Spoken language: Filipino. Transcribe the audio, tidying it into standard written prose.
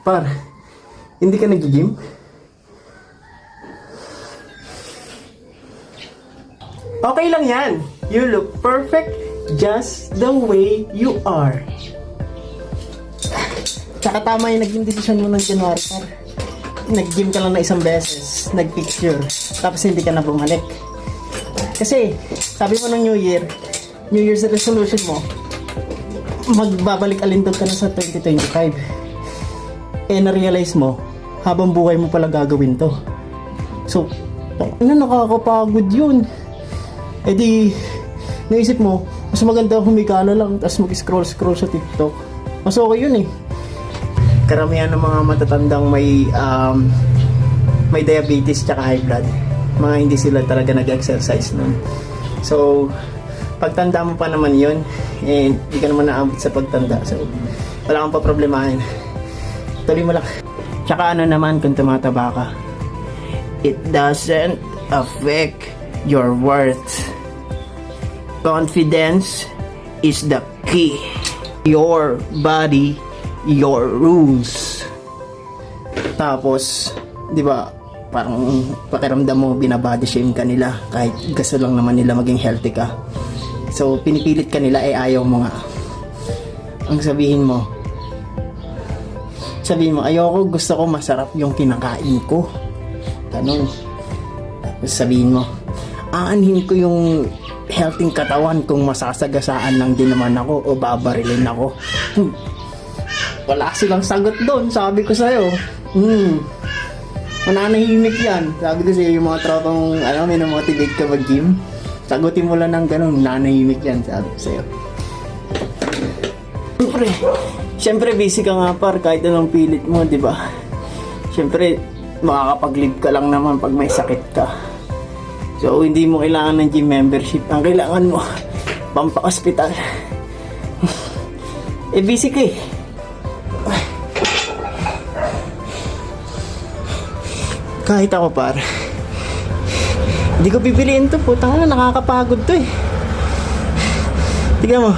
Par, hindi ka nag-gym? Okay lang yan. You look perfect just the way you are. Tsaka tama yung naging desisyon mo ng January, par. Nag-gym ka lang na isang beses, nag-picture, tapos hindi ka na bumalik. Kasi, sabi mo ng New Year's resolution mo, magbabalik alindog ka na sa 2025. Eh, na-realize mo, habang buhay mo pala gagawin to. So, nakakapagod yun. Eh di, naisip mo, mas maganda humika na lang, tapos mag-scroll sa TikTok. Mas okay yun eh. Karamihan ng mga matatandang may diabetes tsaka high blood. Mga hindi sila talaga nag-exercise nun. So, pagtanda mo pa naman yun, eh, hindi ka naman naabot sa pagtanda. So, wala kang paproblemahin. Tuloy mo lang. Tsaka ano naman kung tumataba ka, it doesn't affect your worth. Confidence is the key. Your body, your rules. Tapos, di ba, parang pakiramdam mo binabody shame ka nila kahit gusto lang naman nila maging healthy ka. So, pinipilit ka nila, eh ayaw mo nga. Ang sabihin mo, ayoko, gusto ko masarap yung kinakain ko. Ganun. Tapos sabihin mo, aanhin ko yung healthy katawan kung masasagasaan lang din naman ako o babarilin ako. Wala silang sagot doon, sabi ko sa'yo. Mananahimik yan. Sabi ko sa'yo, yung mga tropang may-motivate ka mag-gym, sagutin mo lang ng ganun, nanahimik yan, sabi ko sa'yo. Siyempre busy ka nga, par, kahit anong pilit mo, di ba? Siyempre, makakapag-live ka lang naman pag may sakit ka. So, hindi mo kailangan ng gym membership. Ang kailangan mo, pampa-hospital. Eh, busy ka eh. Kahit ako, par, hindi ko pipiliin to. Putang na, nakakapagod to eh. Tignan mo.